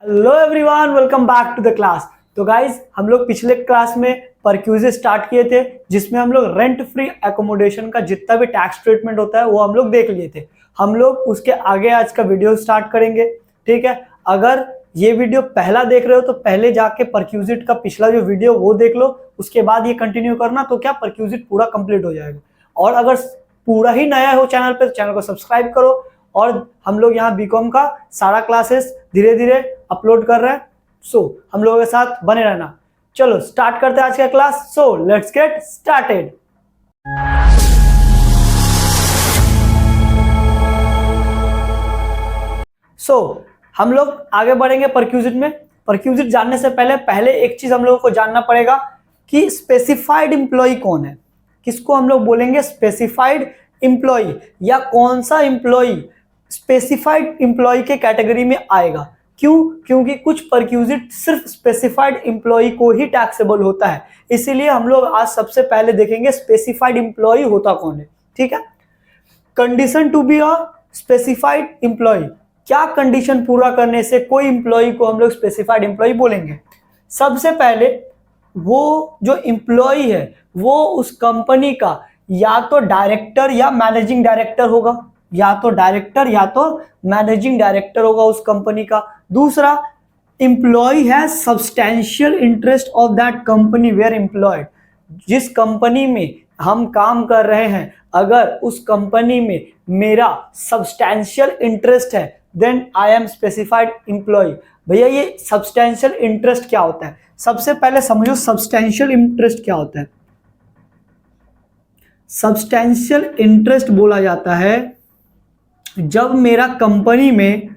Hello everyone, welcome back to the class. तो guys हम लोग पिछले क्लास में परक्यूजिट स्टार्ट किए थे, जिसमें हम लोग रेंट फ्री एकोमोडेशन का जितना भी टैक्स ट्रीटमेंट होता है वो हम लोग देख लिए थे। हम लोग उसके आगे आज का वीडियो स्टार्ट करेंगे। ठीक है, अगर ये वीडियो पहला देख रहे हो तो पहले जाके परक्यूजिट का पिछला जो वीडियो वो देख लो, उसके बाद ये कंटिन्यू करना, तो क्या परक्यूजिट पूरा कंप्लीट हो जाएगा। और अगर पूरा ही नया हो चैनल पे तो चैनल को सब्सक्राइब करो। और हम लोग यहाँ बीकॉम का सारा क्लासेस धीरे धीरे अपलोड कर रहे हैं, सो हम लोगों के साथ बने रहना। चलो स्टार्ट करते हैं आज का class. So let's get started. हम लोग आगे बढ़ेंगे परक्यूजिट में। परक्यूजिट जानने से पहले एक चीज हम लोगों को जानना पड़ेगा कि स्पेसिफाइड एम्प्लॉय कौन है। किसको हम लोग बोलेंगे स्पेसिफाइड एम्प्लॉय, या कौन सा एम्प्लॉय स्पेसिफाइड एम्प्लॉय के कैटेगरी में आएगा। क्यों? क्योंकि कुछ परक्यूजिट सिर्फ स्पेसिफाइड एम्प्लॉय को ही टैक्सेबल होता है, इसीलिए हम लोग आज सबसे पहले देखेंगे स्पेसिफाइड एम्प्लॉय होता कौन है। ठीक है, condition to be a specified employee, क्या कंडीशन पूरा करने से कोई एम्प्लॉय को हम लोग स्पेसिफाइड एम्प्लॉय बोलेंगे। सबसे पहले वो जो एम्प्लॉय है वो उस कंपनी का या तो डायरेक्टर या मैनेजिंग डायरेक्टर होगा, या तो डायरेक्टर या तो मैनेजिंग डायरेक्टर होगा उस कंपनी का। दूसरा, employee has substantial interest of that company where employed, जिस कंपनी में हम काम कर रहे हैं अगर उस कंपनी में मेरा सब्सटैंशियल इंटरेस्ट है then I am specified employee. भैया ये सब्सटैंशियल इंटरेस्ट क्या होता है? सबसे पहले समझो सब्सटैंशियल इंटरेस्ट क्या होता है। सब्सटैंशियल इंटरेस्ट बोला जाता है जब मेरा कंपनी में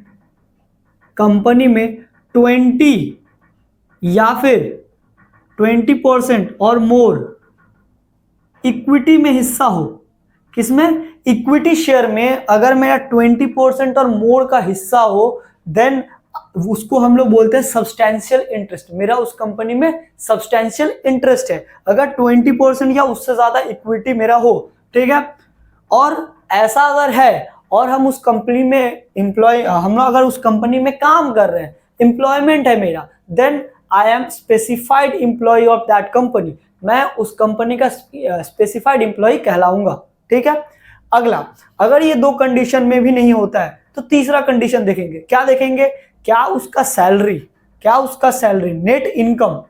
20 या फिर 20% और मोर इक्विटी में हिस्सा हो। किसमें? इक्विटी शेयर में अगर मेरा 20% और मोर का हिस्सा हो देन उसको हम लोग बोलते हैं सब्सटैंशियल इंटरेस्ट। मेरा उस कंपनी में सब्सटैंशियल इंटरेस्ट है अगर 20% या उससे ज्यादा इक्विटी मेरा हो। ठीक है, और ऐसा अगर है और हम उस कंपनी में हम लोग अगर उस कंपनी में काम कर रहे हैं, एम्प्लॉयमेंट है मेरा, then I am specified employee of that company. मैं उस कंपनी का स्पेसिफाइड एम्प्लॉय कहलाऊंगा। ठीक है, अगला, अगर ये दो कंडीशन में भी नहीं होता है तो तीसरा कंडीशन देखेंगे। क्या देखेंगे? क्या उसका salary net income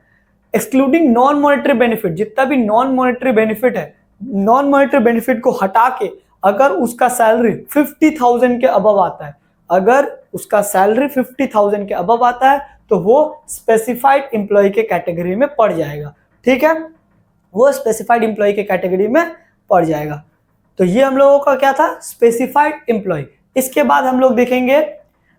excluding non monetary benefit, जितना भी नॉन मॉनेटरी बेनिफिट है, नॉन मॉनेटरी बेनिफिट को हटा के अगर उसका सैलरी 50,000 के अबव आता है, अगर उसका सैलरी 50,000 के अबव आता है तो वो स्पेसिफाइड एम्प्लॉय के कैटेगरी में पड़ जाएगा। ठीक है, वो स्पेसिफाइड एम्प्लॉय के कैटेगरी में पड़ जाएगा। तो ये हम लोगों का क्या था? Specified employee. इसके बाद हम लोग देखेंगे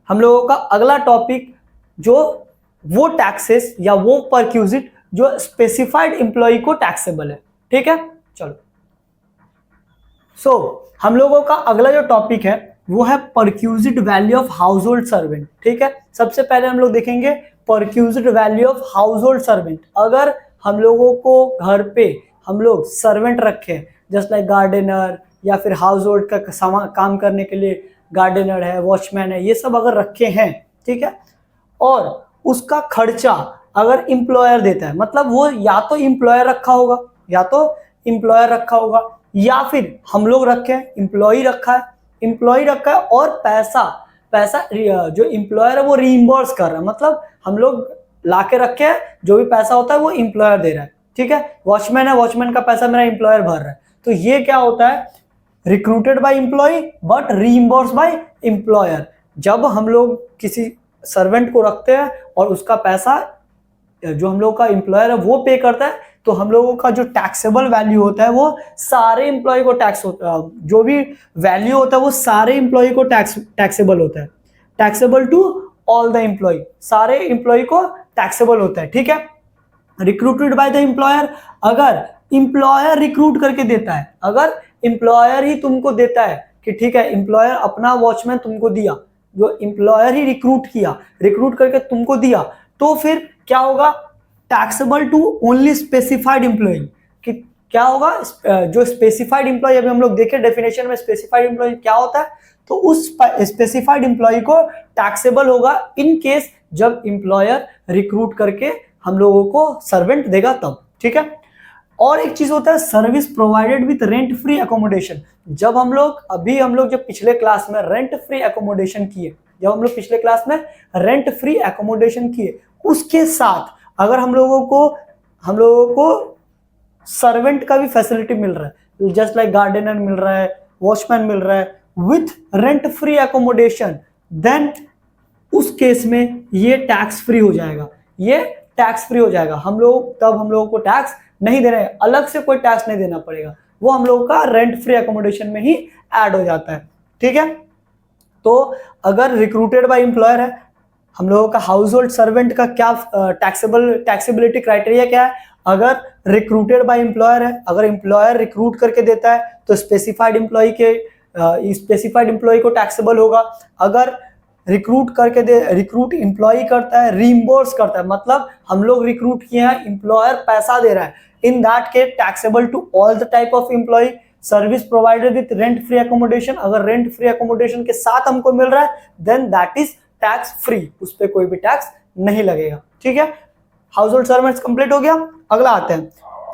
हम लोगों का अगला टॉपिक, जो वो टैक्सेस या वो परक्यूजिट जो स्पेसिफाइड एम्प्लॉय को टैक्सेबल है। ठीक है, चलो हम लोगों का अगला जो टॉपिक है वो है perquisite value of house hold servant. ठीक है, सबसे पहले हम लोग देखेंगे perquisite value of house hold servant. अगर हम लोगों को घर पे हम लोग सर्वेंट रखे, जस्ट लाइक गार्डनर या फिर हाउस होल्ड का काम करने के लिए गार्डनर है, वॉचमैन है, ये सब अगर रखे हैं, ठीक है, और उसका खर्चा अगर एम्प्लॉयर देता है, मतलब वो या तो एम्प्लॉयर रखा होगा या फिर हम लोग रखे हैं, एम्प्लॉय रखा है और पैसा जो एम्प्लॉयर है वो रीइंबर्स कर रहा है, मतलब हम लोग लाके रखे हैं, जो भी पैसा होता है वो एम्प्लॉयर दे रहा है। ठीक है, वॉचमैन है, वॉचमैन का पैसा मेरा एम्प्लॉयर भर रहा है, तो ये क्या होता है? Recruited by employ but reimburse by employer. जब हम लोग किसी सर्वेंट को रखते हैं और उसका पैसा जो हम लोग का एम्प्लॉयर है वो पे करता है, तो हम लोगों का जो टैक्सेबल वैल्यू होता है वो सारे एम्प्लॉय को टैक्स होता है, जो भी वैल्यू होता है वो सारे एम्प्लॉय को टैक्सेबल होता है, taxable to all the employ, सारे एम्प्लॉय को टैक्सेबल होता है। ठीक है, रिक्रूटेड बाय द एम्प्लॉयर, अगर एम्प्लॉयर रिक्रूट करके देता है, अगर एम्प्लॉयर ही तुमको देता है कि ठीक है एम्प्लॉयर अपना वॉचमैन तुमको दिया, जो एम्प्लॉयर ही रिक्रूट करके तुमको दिया, तो फिर क्या होगा? Taxable to only specified employ. कि क्या होगा? जो स्पेसिफाइड एम्प्लॉय, अभी हम लोग देखे डेफिनेशन में स्पेसिफाइड एम्प्लॉय क्या होता है, तो उस स्पेसिफाइड एम्प्लॉय को टैक्सेबल होगा इन केस जब एम्प्लॉयर रिक्रूट करके हम लोगों को सर्वेंट देगा तब, ठीक है। और एक चीज होता है service provided with rent free accommodation. जब हम लोग जब पिछले क्लास में रेंट फ्री एकोमोडेशन किए, उसके साथ अगर हम लोगों को सर्वेंट का भी फैसिलिटी मिल रहा है, जस्ट लाइक गार्डनर मिल रहा है, वॉचमैन मिल रहा है with rent free accommodation, then उस केस में ये टैक्स फ्री हो जाएगा। हम लोगों को टैक्स नहीं देना है, अलग से कोई टैक्स नहीं देना पड़ेगा, वो हम लोगों का रेंट फ्री एकोमोडेशन में ही ऐड हो जाता है, ठीक है। तो अगर रिक्रूटेड बाय एम्प्लॉयर है, हम लोगों का हाउस होल्ड सर्वेंट का क्या टैक्सेबिलिटी क्राइटेरिया क्या है? अगर रिक्रूटेड बाय एम्प्लॉयर है, अगर एम्प्लॉयर रिक्रूट करके देता है तो स्पेसिफाइड एम्प्लॉय को टैक्सेबल होगा। अगर रिक्रूट एम्प्लॉय करता है, रीइंबर्स करता है, मतलब हम लोग रिक्रूट किए हैं, एम्प्लॉयर पैसा दे रहा है, in that case taxable to all the type of employ. Service provided with rent free accommodation, अगर रेंट फ्री एकोमोडेशन के साथ हमको मिल रहा है then that is tax free, उस पर कोई भी टैक्स नहीं लगेगा, ठीक है। हाउस होल्ड सर्वेंट्स कंप्लीट हो गया। अगला आते हैं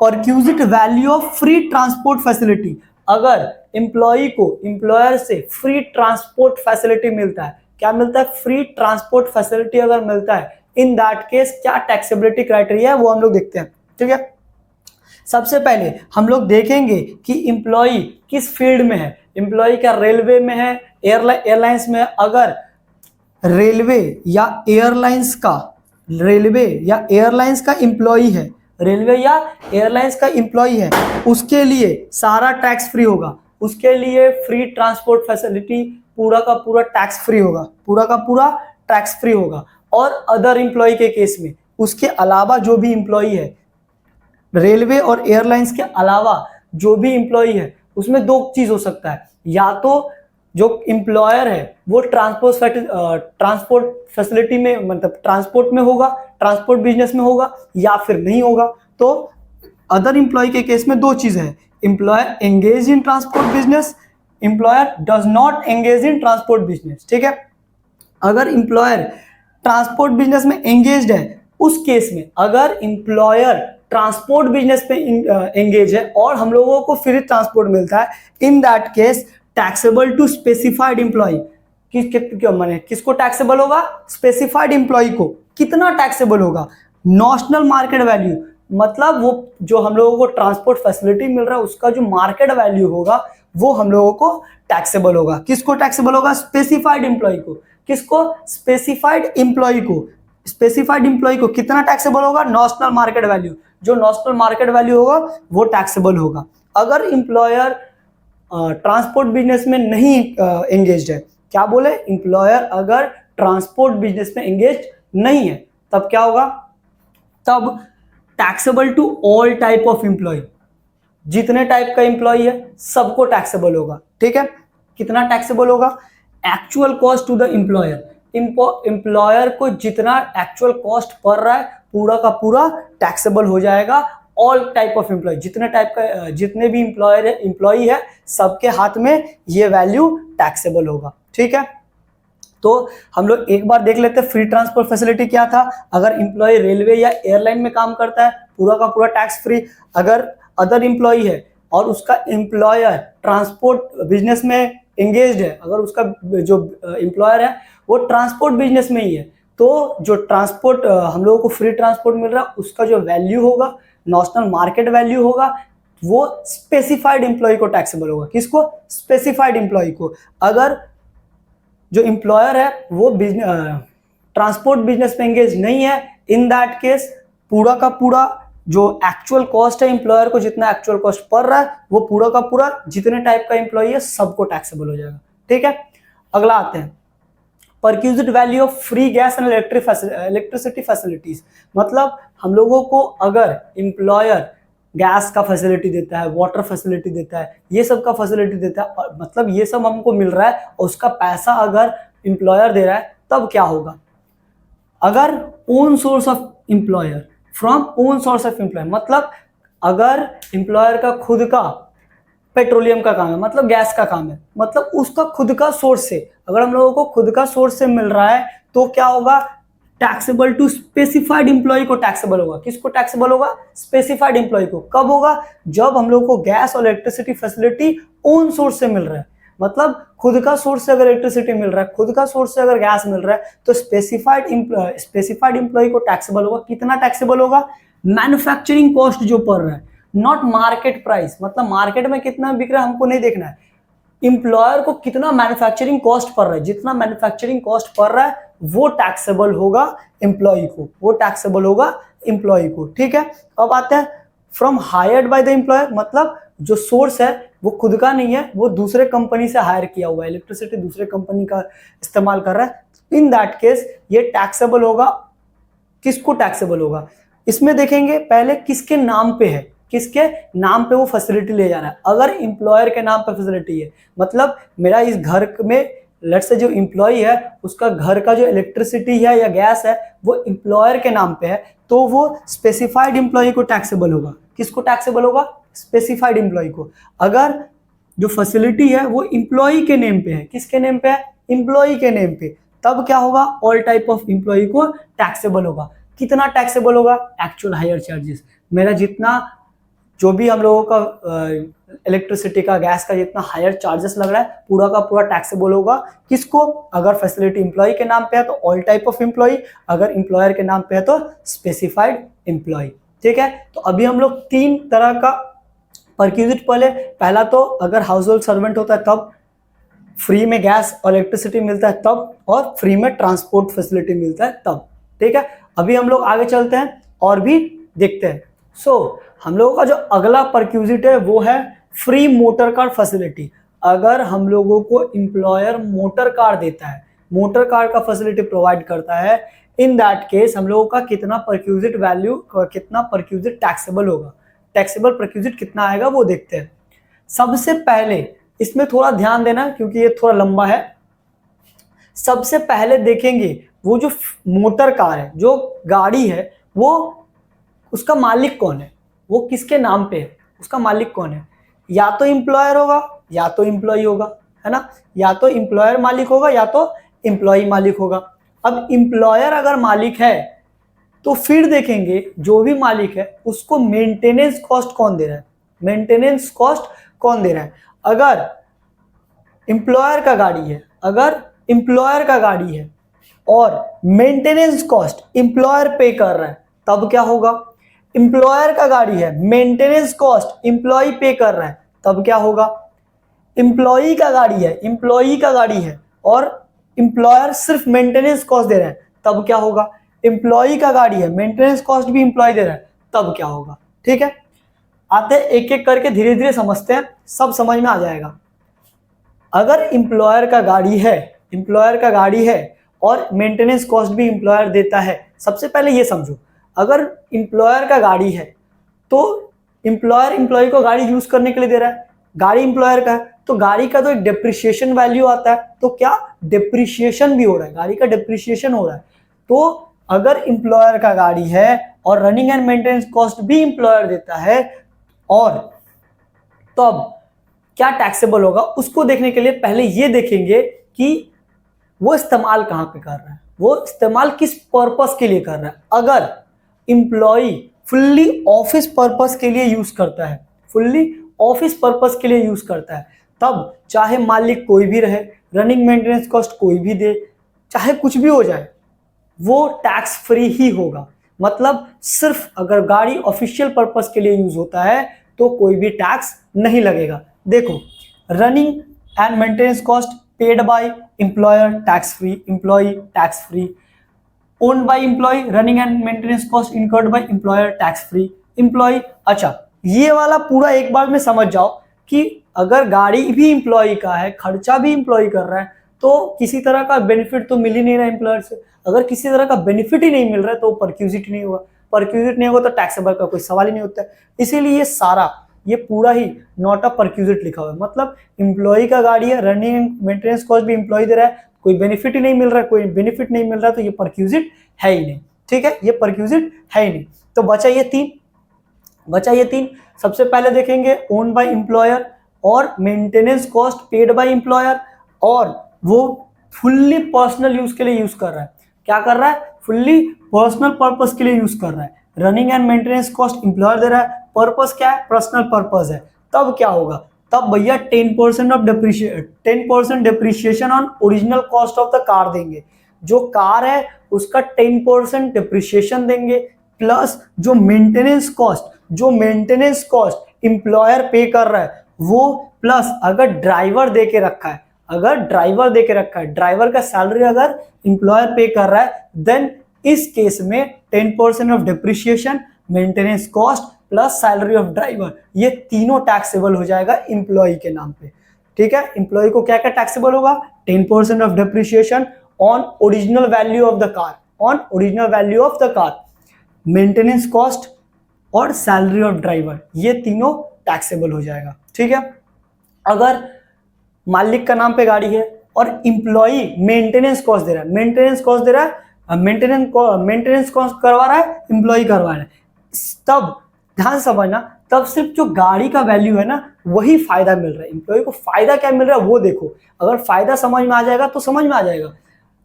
perquisite value of free transport facility. अगर एम्प्लॉय को एम्प्लॉयर से फ्री ट्रांसपोर्ट फैसिलिटी मिलता है, क्या मिलता है? फ्री ट्रांसपोर्ट फैसिलिटी अगर मिलता है, इन दैट केस क्या टैक्सेबिलिटी क्राइटेरिया है वो हम लोग देखते हैं, ठीक है। सबसे पहले हम लोग देखेंगे कि एम्प्लॉय किस फील्ड में है। एम्प्लॉय क्या रेलवे में है, एयरलाइंस में है? अगर रेलवे या एयरलाइंस का एम्प्लॉय है, उसके लिए सारा टैक्स फ्री होगा, उसके लिए फ्री ट्रांसपोर्ट फैसिलिटी पूरा का पूरा टैक्स फ्री होगा। और अदर एम्प्लॉय के केस में उसके अलावा जो भी एम्प्लॉय है, रेलवे और एयरलाइंस के अलावा जो भी एम्प्लॉय है, उसमें दो चीज हो सकता है, या तो जो एम्प्लॉयर है वो ट्रांसपोर्ट फैसिलिटी में, मतलब ट्रांसपोर्ट में होगा, ट्रांसपोर्ट बिजनेस में होगा, या फिर नहीं होगा। तो अदर एम्प्लॉय के केस में दो चीजें हैं, employer engage in transport business, employer does not engage in transport business, ठीक है। अगर एम्प्लॉयर ट्रांसपोर्ट बिजनेस में एंगेज्ड है, उस केस में अगर एम्प्लॉयर ट्रांसपोर्ट बिजनेस पे एंगेज है और हम लोगों को फ्री ट्रांसपोर्ट मिलता है, in that case taxable to specified employ. किसको टैक्सेबल होगा? स्पेसिफाइड एम्प्लॉय को। कितना टैक्सेबल होगा? नॉशनल मार्केट वैल्यू, मतलब वो जो हम लोगों को ट्रांसपोर्ट फैसिलिटी मिल रहा है उसका जो मार्केट वैल्यू होगा वो हम लोगों को टैक्सेबल होगा। किसको टैक्सेबल होगा? स्पेसिफाइड एम्प्लॉय को। किसको? स्पेसिफाइड एम्प्लॉय को कितना टैक्सेबल होगा? Notional market value. जो नॉशनल मार्केट वैल्यू होगा वो टैक्सेबल होगा। अगर एम्प्लॉयर ट्रांसपोर्ट बिजनेस में नहीं एंगेज्ड है, क्या बोले? एम्प्लॉयर अगर ट्रांसपोर्ट बिजनेस में एंगेज्ड नहीं है तब क्या होगा? तब taxable to all type of employ, जितने टाइप का एम्प्लॉय है सबको टैक्सेबल होगा, ठीक है। कितना टैक्सेबल होगा? Actual cost to the employer. Employer को जितना एक्चुअल कॉस्ट पड़ रहा है पूरा का पूरा टैक्सेबल हो जाएगा। ऑल टाइप ऑफ एम्प्लॉय, जितने भी एम्प्लॉय है सबके हाथ में ये वैल्यू टैक्सेबल होगा, ठीक है। तो हम लोग एक बार देख लेते हैं फ्री ट्रांसपोर्ट फैसिलिटी क्या था। अगर एम्प्लॉय रेलवे या एयरलाइन में काम करता है पूरा का पूरा टैक्स फ्री। अगर अदर एम्प्लॉय है और उसका एम्प्लॉयर ट्रांसपोर्ट बिजनेस में एंगेज्ड है, अगर उसका जो एम्प्लॉयर है वो ट्रांसपोर्ट बिजनेस में ही है, तो जो ट्रांसपोर्ट हम लोगों को फ्री ट्रांसपोर्ट मिल रहा है उसका जो वैल्यू होगा, नॉशनल मार्केट वैल्यू होगा, वो स्पेसिफाइड एम्प्लॉय को टैक्सेबल होगा। किसको? स्पेसिफाइड एम्प्लॉय को। अगर जो एम्प्लॉयर है वो ट्रांसपोर्ट बिजनेस में एंगेज नहीं है, इन दैट केस पूरा का पूरा जो एक्चुअल कॉस्ट है एम्प्लॉयर को, जितना एक्चुअल कॉस्ट पड़ रहा है वो पूरा का पूरा जितने टाइप का एम्प्लॉय है सबको टैक्सेबल हो जाएगा, ठीक है। अगला आते हैं perquisite value of free gas and electricity facilities. मतलब हम लोगों को अगर एम्प्लॉयर गैस का फैसिलिटी देता है, वाटर फैसिलिटी देता है, ये सब का फैसिलिटी देता है, मतलब ये सब हमको मिल रहा है और उसका पैसा अगर एम्प्लॉयर दे रहा है तब क्या होगा? अगर own source of employer, from own source of employer, मतलब अगर एम्प्लॉयर का खुद का पेट्रोलियम का काम है, मतलब गैस का काम है, मतलब उसका खुद का सोर्स से, अगर हम लोगों को खुद का सोर्स से मिल रहा है तो क्या होगा? टैक्सेबल टू स्पेसिफाइड इंप्लॉय को टैक्सेबल होगा। किसको टैक्सेबल होगा? स्पेसिफाइड इंप्लॉय को। कब होगा? जब हम लोग को गैस और इलेक्ट्रिसिटी फैसिलिटी ओन सोर्स से मिल रहा है, मतलब खुद का सोर्स से अगर इलेक्ट्रिसिटी मिल रहा है, खुद का सोर्स से अगर गैस मिल रहा है, तो स्पेसिफाइड इंप्लॉय को टैक्सेबल होगा। कितना टैक्सेबल होगा? मैन्युफैक्चरिंग कॉस्ट जो पड़ रहा है, नॉट मार्केट प्राइस, मतलब मार्केट में कितना बिक रहा है हमको नहीं देखना है, इंप्लॉयर को कितना मैन्युफैक्चरिंग कॉस्ट पड़ रहा है, जितना मैन्युफैक्चरिंग कॉस्ट पड़ रहा है वो टैक्सेबल होगा एम्प्लॉय को, वो टैक्सेबल होगा एम्प्लॉय को। ठीक है, अब आते हैं from hired by the employer, मतलब जो सोर्स है वो खुद का नहीं है, वो दूसरे कंपनी से हायर किया हुआ है, इलेक्ट्रिसिटी दूसरे कंपनी का इस्तेमाल कर रहा है, इन दैट केस ये टैक्सेबल होगा। किसको टैक्सेबल होगा? इसमें देखेंगे पहले किसके नाम पे है, किसके नाम पे वो फैसिलिटी ले जा रहा है। अगर इंप्लॉयर के नाम पे फैसिलिटी है, मतलब मेरा इस घर में लेट्स से जो इंप्लॉय है उसका घर का जो इलेक्ट्रिसिटी है या गैस है वो इंप्लॉयर के नाम पे है, तो वो स्पेसिफाइड इंप्लॉय को टैक्सेबल होगा। किसको टैक्सेबल होगा? स्पेसिफाइड इंप्लॉय को। अगर जो फैसिलिटी है वो इंप्लॉय के नेम पे है, किसके नेम पे है? इंप्लॉय के नेम पे, तब क्या होगा? ऑल टाइप ऑफ इंप्लॉय को टैक्सेबल होगा। कितना टैक्सेबल होगा? एक्चुअल हायर चार्जेस, मेरा जितना जो भी हम लोगों का इलेक्ट्रिसिटी का गैस का जितना हायर चार्जेस लग रहा है पूरा का पूरा टैक्सेबल होगा। किसको? अगर फैसिलिटी इंप्लॉय के नाम पे है तो ऑल टाइप ऑफ इंप्लॉय, अगर इंप्लॉयर के नाम पे है तो स्पेसिफाइड इंप्लॉय। ठीक है, तो अभी हम लोग तीन तरह का परक्यूजिट पहले, पहला तो अगर हाउस होल्ड सर्वेंट होता है तब फ्री में गैस और इलेक्ट्रिसिटी मिलता है तब, और फ्री में ट्रांसपोर्ट फैसिलिटी मिलता है तब। ठीक है, अभी हम लोग आगे चलते हैं और भी देखते हैं। हम लोगों का जो अगला परक्यूजिट है वो है फ्री मोटर कार फैसिलिटी। अगर हम लोगों को एम्प्लॉयर मोटर कार देता है, मोटर कार का फैसिलिटी प्रोवाइड करता है, इन दैट केस हम लोगों का कितना परक्यूजिट वैल्यू, कितना परक्यूजिट टैक्सेबल होगा, टैक्सेबल परक्यूजिट कितना आएगा वो देखते हैं। सबसे पहले इसमें थोड़ा ध्यान देना क्योंकि ये थोड़ा लंबा है। सबसे पहले देखेंगे वो जो मोटर कार है, जो गाड़ी है, वो उसका मालिक कौन है, वो किसके नाम पे है, उसका मालिक कौन है? या तो एम्प्लॉयर होगा या तो एम्प्लॉय होगा, है ना, या तो एम्प्लॉयर मालिक होगा या तो एम्प्लॉय मालिक होगा। अब एम्प्लॉयर अगर मालिक है तो फिर देखेंगे जो भी मालिक है उसको मेंटेनेंस कॉस्ट कौन दे रहा है, मेंटेनेंस कॉस्ट कौन दे रहा है। अगर एम्प्लॉयर का गाड़ी है, अगर एम्प्लॉयर का गाड़ी है और मेंटेनेंस कॉस्ट एम्प्लॉयर पे कर रहा है तब क्या होगा? एम्प्लॉयर का गाड़ी है, मेंटेनेंस कॉस्ट एम्प्लॉय पे कर रहा है तब क्या होगा? एम्प्लॉई का गाड़ी है, एम्प्लॉई का गाड़ी है और एम्प्लॉयर सिर्फ मेंटेनेंस कॉस्ट दे रहा है तब क्या होगा? एम्प्लॉई का गाड़ी है, मेंटेनेंस कॉस्ट भी एम्प्लॉय दे रहा है तब क्या होगा? ठीक है, आते एक एक करके धीरे धीरे समझते हैं, सब समझ में आ जाएगा। अगर एम्प्लॉयर का गाड़ी है, एम्प्लॉयर का गाड़ी है और मेंटेनेंस कॉस्ट भी एम्प्लॉयर देता है, सबसे पहले ये समझो, अगर एम्प्लॉयर का गाड़ी है तो एम्प्लॉयर एम्प्लॉय को गाड़ी यूज करने के लिए दे रहा है, गाड़ी एम्प्लॉयर का है तो गाड़ी का तो एक डिप्रिसिएशन वैल्यू आता है, तो क्या डिप्रिसिएशन भी हो रहा है, गाड़ी का डिप्रिसिएशन हो रहा है। तो अगर एम्प्लॉयर का गाड़ी है और रनिंग एंड मेंटेनेंस कॉस्ट भी एम्प्लॉयर देता है और तब क्या टैक्सेबल होगा, उसको देखने के लिए पहले ये देखेंगे कि वो इस्तेमाल कहाँ पे कर रहा है, वो इस्तेमाल किस पर्पस के लिए कर रहा है। अगर एम्प्लॉय फुल्ली ऑफिस पर्पस के लिए यूज करता है, फुल्ली ऑफिस पर्पस के लिए यूज करता है, तब चाहे मालिक कोई भी रहे, रनिंग मेंटेनेंस कॉस्ट कोई भी दे, चाहे कुछ भी हो जाए, वो टैक्स फ्री ही होगा। मतलब सिर्फ अगर गाड़ी ऑफिशियल पर्पस के लिए यूज होता है तो कोई भी टैक्स नहीं लगेगा। देखो, running and maintenance cost paid by employer tax free, employ tax free, owned by employ running and maintenance cost incurred by employer tax free, employ. अच्छा, ये वाला पूरा एक बार में समझ जाओ कि अगर गाड़ी भी एम्प्लॉय का है, खर्चा भी एम्प्लॉय कर रहा है, तो किसी तरह का बेनिफिट तो मिल ही नहीं रहा एम्प्लॉयर से। अगर किसी तरह का बेनिफिट ही नहीं मिल रहा है तो परक्यूजिट नहीं होगा, परक्यूजिट नहीं होगा तो टैक्सेबल का कोई सवाल ही नहीं होता है। इसीलिए ये सारा, ये पूरा ही नॉट अ परक्यूजिट लिखा हुआ है। मतलब एम्प्लॉय का गाड़ी है, रनिंग मेंटेनेंस कॉस्ट भी एम्प्लॉय दे रहा है, कोई बेनिफिट ही नहीं मिल रहा है, कोई बेनिफिट नहीं मिल रहा है, तो ये परक्यूजिट है ही नहीं। ठीक है, ये परक्यूजिट है ही नहीं। तो बचा ये तीन। सबसे पहले देखेंगे ओन बाय एम्प्लॉयर और maintenance cost paid by employer, और वो फुल्ली पर्सनल यूज के लिए यूज कर रहा है। क्या कर रहा है? फुल्ली पर्सनल पर्पस के लिए यूज कर रहा है, running and maintenance cost employer दे रहा है, पर्पस क्या है, पर्सनल पर्पस है, तब क्या होगा, तब भैया 10% depreciation on original cost of the car देंगे। जो कार है उसका 10% डिप्रिशिएशन देंगे, प्लस जो मेंटेनेंस कॉस्ट एम्प्लॉयर पे कर रहा है वो, प्लस अगर ड्राइवर दे के रखा है, ड्राइवर का सैलरी अगर एम्प्लॉयर पे कर रहा है, देन इस केस में 10% of depreciation, maintenance cost plus salary of driver, ये तीनों टैक्सेबल हो जाएगा एम्प्लॉय के नाम पे। ठीक है, एम्प्लॉय को क्या क्या टैक्सेबल होगा, 10% of depreciation on original value of the car, maintenance cost और सैलरी ऑफ ड्राइवर, ये तीनों टैक्सेबल हो जाएगा। ठीक है, अगर मालिक का नाम पे गाड़ी है और एम्प्लॉय मेंटेनेंस कॉस्ट दे रहा है, मेंटेनेंस कॉस्ट करवा रहा है, एम्प्लॉय करवा रहा है, तब ध्यान समझना, तब सिर्फ जो गाड़ी का वैल्यू है ना वही फायदा मिल रहा है। एम्प्लॉय को फायदा क्या मिल रहा है वो देखो, अगर फायदा समझ में आ जाएगा तो समझ में आ जाएगा।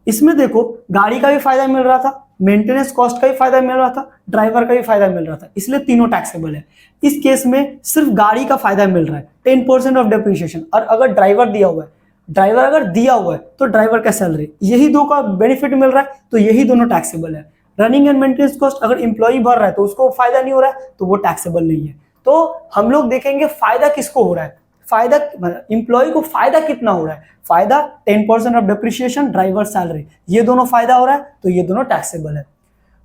इसमें देखो गाड़ी का भी फायदा मिल रहा था, मेंटेनेंस कॉस्ट का भी फायदा मिल रहा था, ड्राइवर का भी फायदा मिल रहा था, इसलिए तीनों टैक्सेबल है। इस केस में सिर्फ गाड़ी का फायदा मिल रहा है 10% ऑफ डिप्रिशिएशन, और अगर ड्राइवर अगर दिया हुआ है तो ड्राइवर का सैलरी, यही दो का बेनिफिट मिल रहा है, तो यही दोनों टैक्सेबल है। रनिंग एंड मेंटेनेंस कॉस्ट अगर एम्प्लॉय भर रहा है तो उसको फायदा नहीं हो रहा है तो वो टैक्सेबल नहीं है। तो हम लोग देखेंगे फायदा किसको हो रहा है, फायदा एम्प्लॉय को फायदा कितना हो रहा है, फायदा 10% ऑफ डिप्रिशिएशन, ड्राइवर सैलरी, ये दोनों फायदा हो रहा है तो ये दोनों टैक्सेबल है।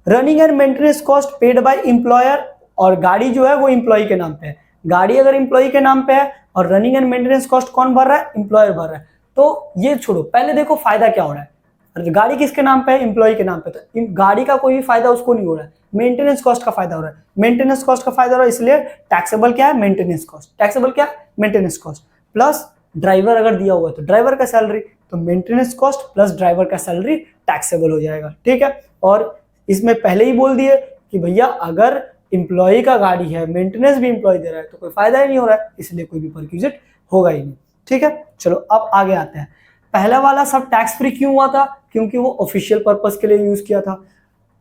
Running and maintenance cost paid by employer, और गाड़ी जो है वो एम्प्लॉय के नाम पे है, गाड़ी अगर एम्प्लॉय के नाम पे है और रनिंग एंड मेंटेनेंस कॉस्ट कौन भर रहा है, एम्प्लॉयर भर रहा है, तो ये छोड़ो, पहले देखो फायदा क्या हो रहा है। गाड़ी किसके नाम पे है, एम्प्लॉय के नाम पे, तो गाड़ी का कोई भी फायदा उसको नहीं हो रहा है, मेंटेनेंस कॉस्ट का फायदा हो रहा है, मेंटेनेंस कॉस्ट का फायदा हो रहा है, इसलिए टैक्सेबल क्या है, मेंटेनेंस कॉस्ट, टैक्सेबल क्या, मेंटेनेंस कॉस्ट, प्लस ड्राइवर अगर दिया हुआ है तो ड्राइवर का सैलरी, तो मेंटेनेंस कॉस्ट प्लस ड्राइवर का सैलरी टैक्सेबल हो जाएगा। ठीक है, और इसमें पहले ही बोल दिए कि भैया अगर एम्प्लॉय का गाड़ी है, मेंटेनेंस भी एम्प्लॉय दे रहा है तो कोई फायदा ही नहीं हो रहा है, इसलिए कोई भी परक्यूजिट होगा ही नहीं। ठीक है, चलो अब आगे आते हैं। पहला वाला सब टैक्स फ्री क्यों हुआ था, क्योंकि वो ऑफिशियल पर्पस के लिए यूज किया था।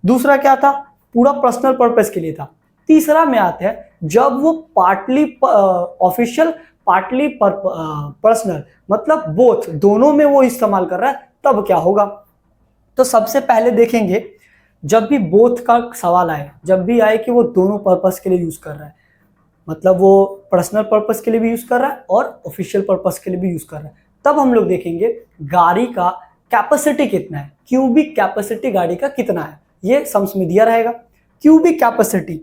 दूसरा क्या था, पूरा पर्सनल पर्पस के लिए था। तीसरा में आते हैं, जब वो पार्टली ऑफिशियल पार्टली पर्सनल, मतलब बोथ, दोनों में वो इस्तेमाल कर रहा है, तब क्या होगा। तो सबसे पहले देखेंगे, जब भी बोथ का सवाल आए, जब भी आए कि वो दोनों पर्पस के लिए यूज कर रहा है, मतलब वो पर्सनल पर्पस के लिए भी यूज कर रहा है और ऑफिशियल पर्पस के लिए भी यूज कर रहा है, तब हम लोग देखेंगे गाड़ी का कैपेसिटी कितना है, क्यूबिक कैपेसिटी गाड़ी का कितना है, ये सम्स में दिया रहेगा। क्यूबिक कैपेसिटी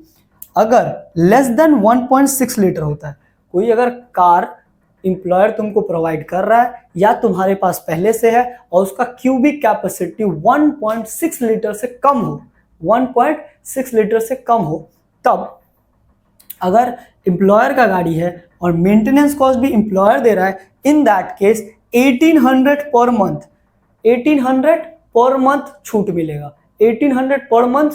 अगर लेस देन 1.6 लीटर होता है, कोई अगर कार एम्प्लॉयर तुमको प्रोवाइड कर रहा है या तुम्हारे पास पहले से है और उसका क्यूबिक कैपेसिटी 1.6 लीटर से कम हो, 1.6 लीटर से कम हो, तब अगर एम्प्लॉयर का गाड़ी है और मेंटेनेंस कॉस्ट भी एम्प्लॉयर दे रहा है, in that case 1800 per month, 1800 per month छूट मिलेगा, 1800 पर मंथ,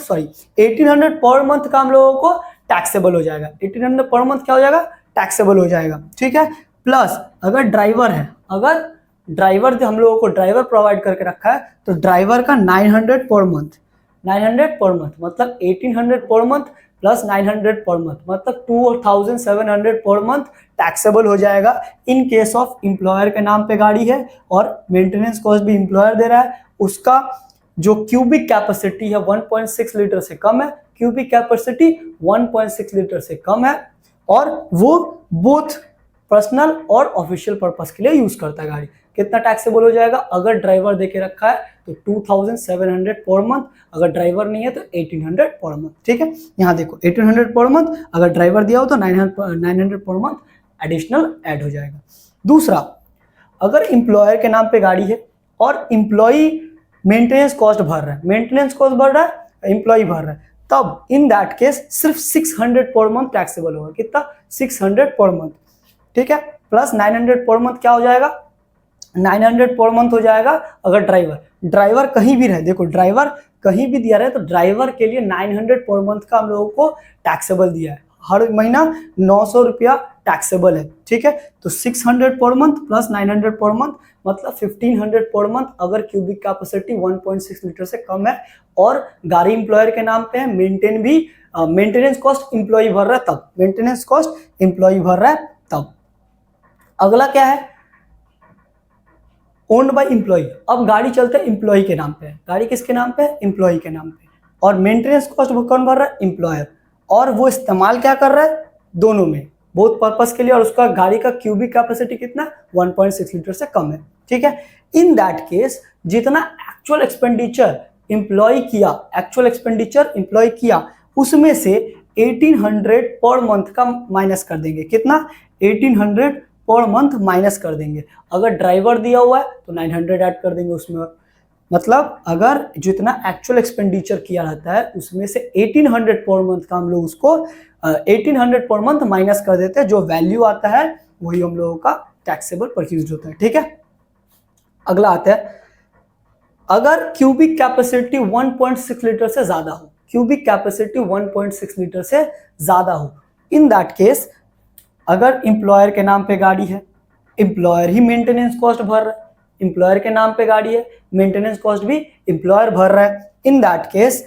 1800 पर मंथ का हम लोगों को टैक्सेबल हो जाएगा, 1800 पर मंथ क्या हो जाएगा, टैक्सेबल हो जाएगा। ठीक है, प्लस अगर ड्राइवर है, अगर ड्राइवर हम लोगों को ड्राइवर प्रोवाइड करके रखा है तो ड्राइवर का 900 पर मंथ, 900 पर मंथ मतलब 1800 per month plus 900 per month मतलब 2700 पर मंथ टैक्सेबल हो जाएगा इन केस ऑफ एम्प्लॉयर के नाम पे गाड़ी है और मेंटेनेंस कॉस्ट भी एम्प्लॉयर दे रहा है, उसका जो क्यूबिक कैपेसिटी है 1.6 लीटर से कम है, क्यूबिक कैपेसिटी 1.6 लीटर से कम है और वो बोथ पर्सनल और ऑफिशियल पर्पस के लिए यूज करता है गाड़ी, कितना टैक्सेबल हो जाएगा। अगर ड्राइवर देके रखा है तो 2700 पर मंथ, अगर ड्राइवर नहीं है तो 1800 पर मंथ। ठीक है, यहाँ देखो 1800 पर मंथ, अगर ड्राइवर दिया हो तो 900 पर मंथ एडिशनल ऐड हो जाएगा। दूसरा, अगर एम्प्लॉयर के नाम पे गाड़ी है और एम्प्लॉय मेंटेनेंस कॉस्ट भर रहा है, मेंटेनेंस कॉस्ट भर रहा है, एम्प्लॉय भर रहा है, तब इन दैट केस सिर्फ 600 पर मंथ टैक्सेबल होगा, कितना, 600 पर मंथ। ठीक है, प्लस 900 पर मंथ क्या हो जाएगा, 900 पर मंथ हो जाएगा। अगर ड्राइवर कहीं भी रहे, देखो ड्राइवर कहीं भी दिया रहे तो ड्राइवर के लिए 900 पर मंथ का हम लोगों को टैक्सेबल दिया है। हर महीना 900 रुपया टैक्सेबल है, ठीक है। तो 600 per month plus 900 per month मतलब 1500 पर मंथ अगर क्यूबिक कैपेसिटी 1.6 लीटर से कम है और गाड़ी इंप्लॉयर के नाम पे है, मेंटेनेंस कॉस्ट इंप्लॉय भर रहा है तब, मेंटेनेंस कॉस्ट इंप्लॉय भर रहा है तब। अगला क्या है, ओन्ड बाय इंप्लॉय। अब गाड़ी चलते हैं इंप्लॉय के नाम पे, गाड़ी किसके नाम पे है, इंप्लॉय के नाम पे, और मेंटेनेंस कॉस्ट वो कौन भर रहा है, इंप्लॉयर, और वो इस्तेमाल क्या कर रहा है, दोनों में, बोथ पर्पस के लिए, और उसका गाड़ी का क्यूबिक कैपेसिटी कितना 1.6 लीटर से कम है, ठीक है। इन दैट केस जितना एक्चुअल एक्सपेंडिचर इंप्लॉय किया उसमें से 1800 पर मंथ का माइनस कर देंगे, कितना 1800 पर मंथ माइनस कर देंगे। अगर ड्राइवर दिया हुआ है तो 900 ऐड कर देंगे उसमें, मतलब अगर जितना एक्चुअल एक्सपेंडिचर किया रहता है उसमें से 1800 पर मंथ का हम लोग उसको 1800 पर मंथ माइनस कर देते हैं, जो वैल्यू आता है वही हम लोगों का टैक्सेबल परचेज्ड होता है, ठीक है। अगला आता है, अगर क्यूबिक कैपेसिटी 1.6 लीटर से ज्यादा हो, क्यूबिक कैपेसिटी 1.6 लीटर से ज्यादा हो, इन दैट केस अगर इंप्लॉयर के नाम पे गाड़ी है, इंप्लॉयर ही मेंटेनेंस कॉस्ट भर रहा है, इंप्लॉयर के नाम पे गाड़ी है, मेंटेनेंस कॉस्ट भी इंप्लॉयर भर रहा है, इन दैट केस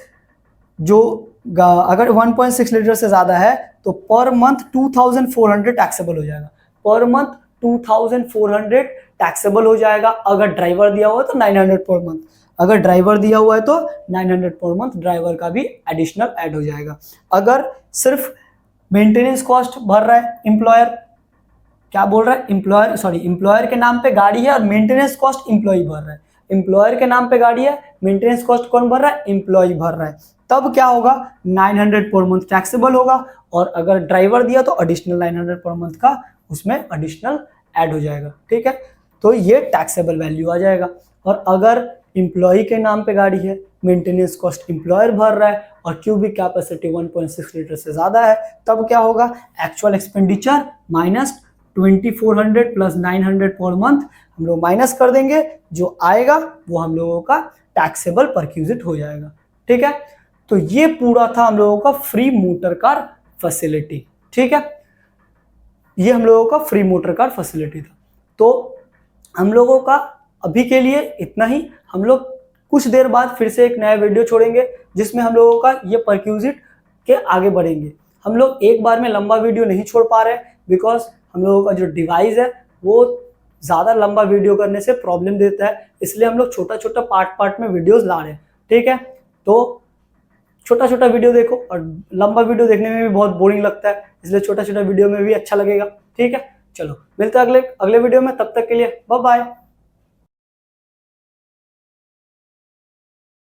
जो अगर 1.6 लीटर से ज्यादा है तो पर मंथ 2400 टैक्सेबल हो जाएगा, पर मंथ 2400 टैक्सेबल हो जाएगा। अगर ड्राइवर दिया हुआ है तो 900 पर मंथ, अगर ड्राइवर दिया हुआ है तो 900 पर मंथ ड्राइवर का भी एडिशनल ऐड हो जाएगा। अगर सिर्फ मेंटेनेंस कॉस्ट भर रहा है इंप्लॉयर, क्या बोल रहा है, इंप्लॉयर के नाम पे गाड़ी है और मेंटेनेंस कॉस्ट इंप्लॉय भर रहा है, इंप्लॉयर के नाम पे गाड़ी है, मेंटेनेंस कॉस्ट कौन भर रहा है, इंप्लॉय भर रहा है, तब क्या होगा 900 पर मंथ टैक्सेबल होगा, और अगर ड्राइवर दिया तो एडिशनल 900 पर मंथ का उसमें एडिशनल ऐड हो जाएगा, ठीक है। तो ये टैक्सेबल वैल्यू आ जाएगा। और अगर इंप्लॉय के नाम पे गाड़ी है, मेंटेनेंस कॉस्ट इंप्लॉयर भर रहा है और क्यूबिक कैपेसिटी 1.6 लीटर से ज्यादा है, तब क्या होगा, actual expenditure minus 2400 plus 900 per month हम लोग माइनस कर देंगे, जो आएगा वो हम लोगों का टैक्सेबल परक्यूजिट हो जाएगा, ठीक है। तो ये पूरा था हम लोगों का फ्री मोटर कार फैसिलिटी, ठीक है, ये हम लोगों का फ्री मोटर कार फैसिलिटी था। तो हम लोगों का अभी के लिए इतना ही, हम लोग कुछ देर बाद फिर से एक नया वीडियो छोड़ेंगे जिसमें हम लोगों का ये परक्यूजिट के आगे बढ़ेंगे। हम लोग एक बार में लंबा वीडियो नहीं छोड़ पा रहे बिकॉज हम लोगों का जो डिवाइस है वो ज़्यादा लंबा वीडियो करने से प्रॉब्लम देता है, इसलिए हम लोग छोटा छोटा पार्ट में वीडियोस ला रहे हैं, ठीक है। तो छोटा छोटा वीडियो देखो, और लंबा वीडियो देखने में भी बहुत बोरिंग लगता है, इसलिए छोटा छोटा वीडियो में भी अच्छा लगेगा, ठीक है। चलो मिलते हैं अगले वीडियो में, तब तक के लिए बाय बाय।